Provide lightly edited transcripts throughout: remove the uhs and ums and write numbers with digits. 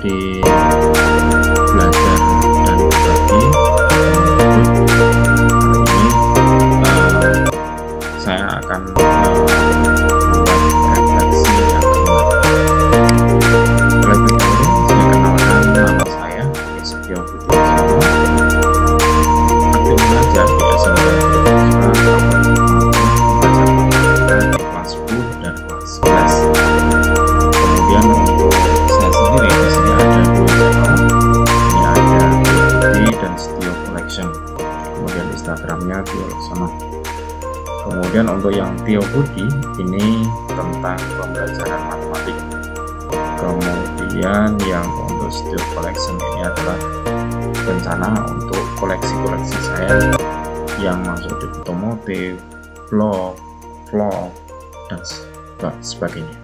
di belajar dan berbagi. Kali ini saya akan membuat refleksi yang kelima. Terlebih dahulu saya kenalkan nama saya Setio Budi Utomo, aktif belajar di SMK di kelas 10 dan kelas 11. Kemudian untuk saya sendiri di sini ada dua channel, ini ada Budi dan Setio Collection, kemudian Instagramnya Tio Laksono. Kemudian untuk yang Tio Budi ini tentang pembelajaran matematik. Kemudian yang untuk Setio Collection ini adalah rencana untuk koleksi-koleksi saya yang masuk di otomotif, vlog, dan sebagainya.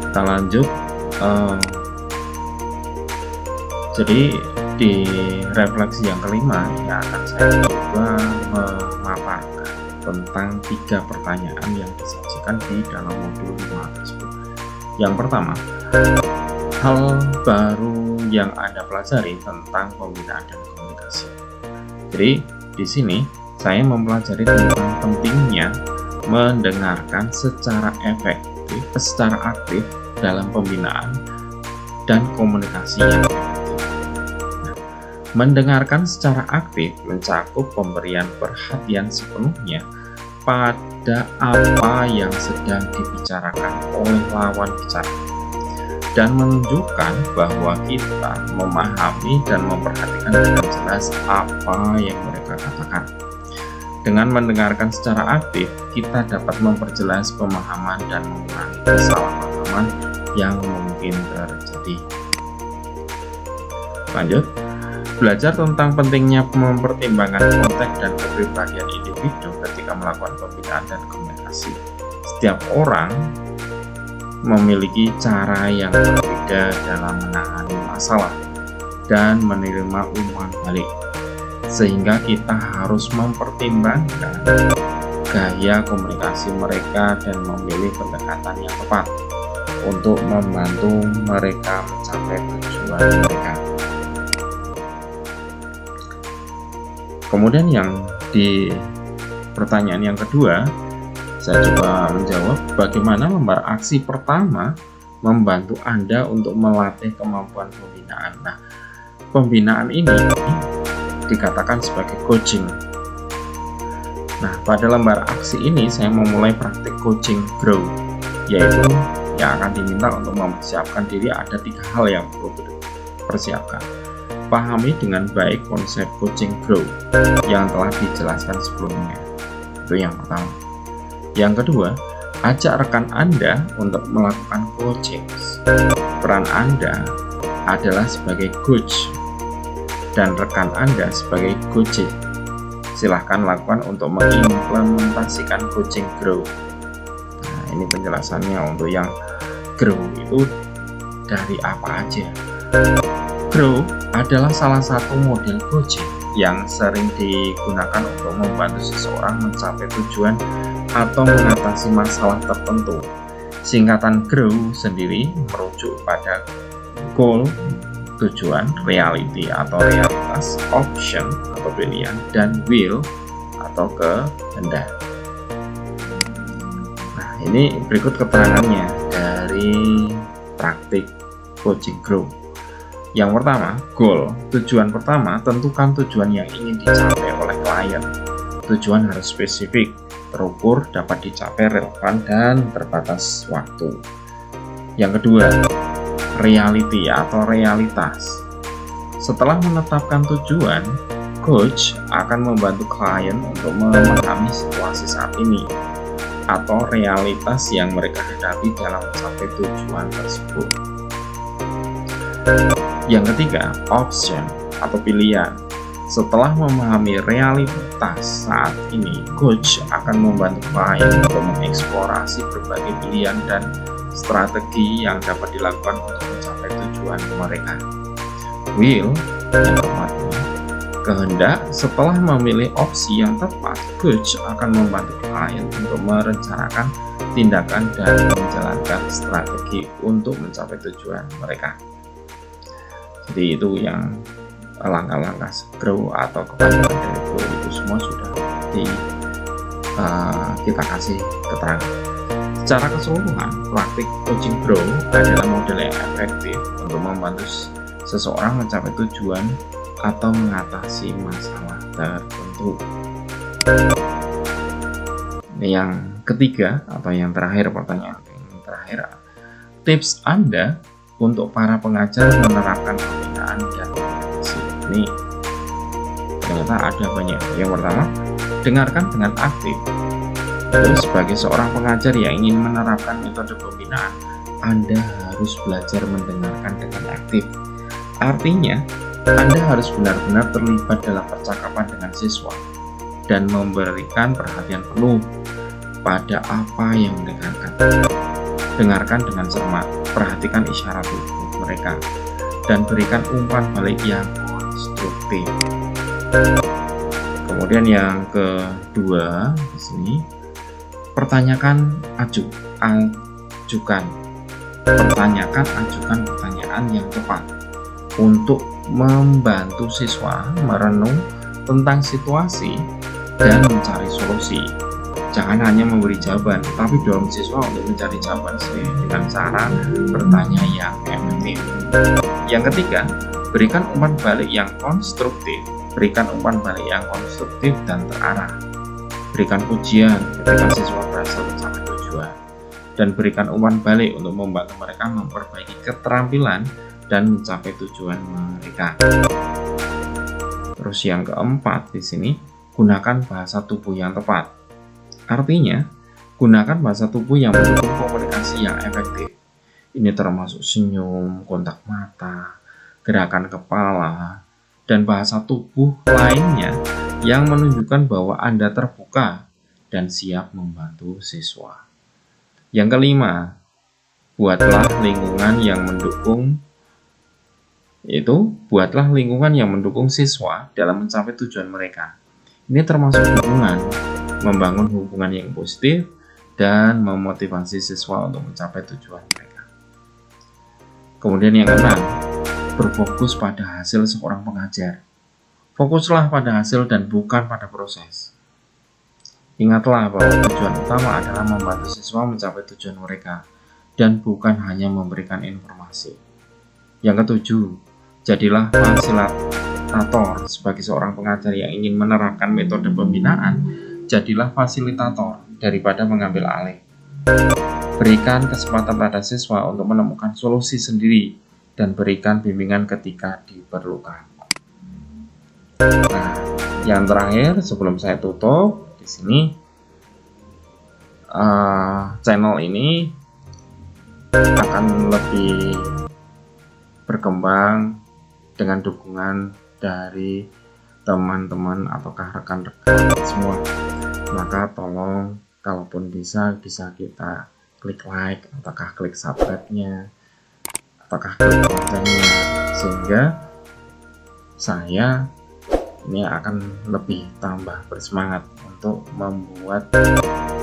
Kita lanjut. Jadi di refleksi yang kelima ini akan saya coba memaparkan tentang 3 pertanyaan yang disajikan di dalam modul 5 tersebut. Yang pertama, hal baru yang Anda pelajari tentang pembinaan dan komunikasi. Jadi di sini saya mempelajari tentang pentingnya mendengarkan secara efektif, secara aktif dalam pembinaan dan komunikasi yang efektif. Mendengarkan secara aktif mencakup pemberian perhatian sepenuhnya pada apa yang sedang dibicarakan oleh lawan bicara dan menunjukkan bahwa kita memahami dan memperhatikan dengan jelas apa yang mereka katakan. Dengan mendengarkan secara aktif, kita dapat memperjelas pemahaman dan mengurangi kesalahpahaman yang mungkin terjadi. Lanjut. Belajar tentang pentingnya mempertimbangkan konteks dan kepribadian individu ketika melakukan pembinaan dan komunikasi. Setiap orang memiliki cara yang berbeda dalam menangani masalah dan menerima umpan balik, sehingga kita harus mempertimbangkan gaya komunikasi mereka dan memilih pendekatan yang tepat untuk membantu mereka mencapai tujuan mereka. Kemudian yang di pertanyaan yang kedua, saya coba menjawab bagaimana lembar aksi pertama membantu Anda untuk melatih kemampuan pembinaan. Nah, pembinaan ini dikatakan sebagai coaching. Nah, pada lembar aksi ini saya memulai praktik coaching grow, yaitu yang akan diminta untuk mempersiapkan diri ada 3 hal yang perlu dipersiapkan. Pahami dengan baik konsep coaching grow yang telah dijelaskan sebelumnya. Itu yang pertama. Yang kedua, ajak rekan Anda untuk melakukan coaching. Peran Anda adalah sebagai coach dan rekan Anda sebagai coach. Silahkan lakukan untuk mengimplementasikan coaching grow. Nah, ini penjelasannya untuk yang grow itu dari apa aja. Grow adalah salah satu model coaching yang sering digunakan untuk membantu seseorang mencapai tujuan atau mengatasi masalah tertentu. Singkatan GROW sendiri merujuk pada goal, tujuan, reality atau realitas, option atau pilihan, dan will atau kehendak. Nah, ini berikut keterangannya dari praktik coaching GROW. Yang pertama, goal. Tujuan pertama, tentukan tujuan yang ingin dicapai oleh klien. Tujuan harus spesifik, terukur, dapat dicapai, relevan, dan terbatas waktu. Yang kedua, reality atau realitas. Setelah menetapkan tujuan, coach akan membantu klien untuk memahami situasi saat ini atau realitas yang mereka hadapi dalam mencapai tujuan tersebut. Yang ketiga, option atau pilihan. Setelah memahami realitas saat ini, coach akan membantu klien untuk mengeksplorasi berbagai pilihan dan strategi yang dapat dilakukan untuk mencapai tujuan mereka. Will, yang keempat, kehendak. Setelah memilih opsi yang tepat, coach akan membantu klien untuk merencanakan tindakan dan menjalankan strategi untuk mencapai tujuan mereka. Jadi itu yang langkah-langkah grow atau kepanjangan dari grow itu semua sudah kita kasih keterangan. Secara keseluruhan, praktik coaching grow adalah model yang efektif untuk membantu seseorang mencapai tujuan atau mengatasi masalah tertentu. Yang ketiga atau yang terakhir, pertanyaan yang terakhir, tips Anda untuk para pengajar menerapkan pembinaan dan motivasi. Ini ternyata ada banyak. Yang pertama, dengarkan dengan aktif. Lalu sebagai seorang pengajar yang ingin menerapkan metode pembinaan, Anda harus belajar mendengarkan dengan aktif. Artinya, Anda harus benar-benar terlibat dalam percakapan dengan siswa dan memberikan perhatian penuh pada apa yang mereka katakan. Dengarkan dengan cermat, perhatikan isyarat tubuh mereka, dan berikan umpan balik yang konstruktif. Kemudian yang kedua di sini, ajukan pertanyaan yang tepat untuk membantu siswa merenung tentang situasi dan mencari solusi. Jangan hanya memberi jawaban, tapi dorong siswa untuk mencari jawaban sendiri dengan cara bertanya yang efektif. Yang ketiga, berikan umpan balik yang konstruktif. Berikan umpan balik yang konstruktif dan terarah. Berikan pujian ketika siswa berhasil mencapai tujuan, dan berikan umpan balik untuk membantu mereka memperbaiki keterampilan dan mencapai tujuan mereka. Terus yang keempat di sini, gunakan bahasa tubuh yang tepat. Artinya, gunakan bahasa tubuh yang mendukung komunikasi yang efektif. Ini termasuk senyum, kontak mata, gerakan kepala, dan bahasa tubuh lainnya yang menunjukkan bahwa Anda terbuka dan siap membantu siswa. Yang kelima, buatlah lingkungan yang mendukung siswa dalam mencapai tujuan mereka. Ini termasuk membangun hubungan yang positif dan memotivasi siswa untuk mencapai tujuan mereka. Kemudian yang keenam, berfokus pada hasil seorang pengajar. Fokuslah pada hasil dan bukan pada proses. Ingatlah bahwa tujuan utama adalah membantu siswa mencapai tujuan mereka dan bukan hanya memberikan informasi. Yang ketujuh, jadilah fasilitator. Sebagai seorang pengajar yang ingin menerapkan metode pembinaan, jadilah fasilitator daripada mengambil alih. Berikan kesempatan pada siswa untuk menemukan solusi sendiri dan berikan bimbingan ketika diperlukan. Nah, yang terakhir sebelum saya tutup di sini, channel ini akan lebih berkembang dengan dukungan dari teman-teman ataukah rekan-rekan semua. Maka tolong kalaupun bisa kita klik like ataukah klik subscribe-nya ataukah klik kontennya, sehingga saya ini akan lebih tambah bersemangat untuk membuat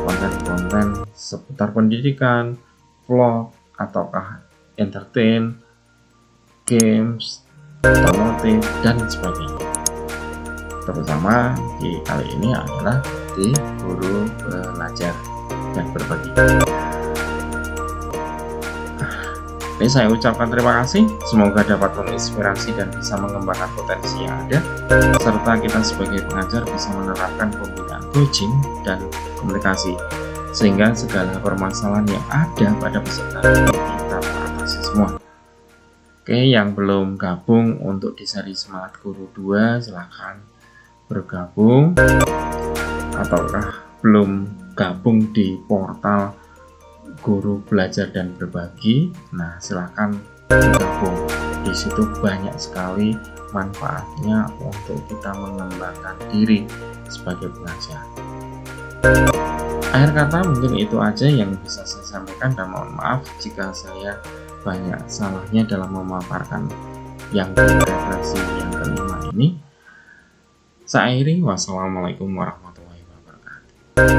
konten-konten seputar pendidikan, vlog, ataukah entertain, games, otomotif, dan sebagainya. Terutama di kali ini adalah di guru belajar dan berbagi. Ini saya ucapkan terima kasih, semoga dapat menginspirasi dan bisa mengembangkan potensi yang ada, serta kita sebagai pengajar bisa menerapkan pembinaan coaching dan komunikasi, sehingga segala permasalahan yang ada pada peserta ini kita teratasi semua. Oke, yang belum gabung untuk di seri Semangat Guru 2, silahkan bergabung, ataukah belum gabung di portal Guru Belajar dan Berbagi, nah silahkan bergabung. Di situ banyak sekali manfaatnya untuk kita mengembangkan diri sebagai pengajar. Akhir kata mungkin itu aja yang bisa saya sampaikan, dan mohon maaf jika saya banyak salahnya dalam memaparkan yang referensi yang kelima ini. Saya akhiri, wassalamualaikum warahmatullahi wabarakatuh.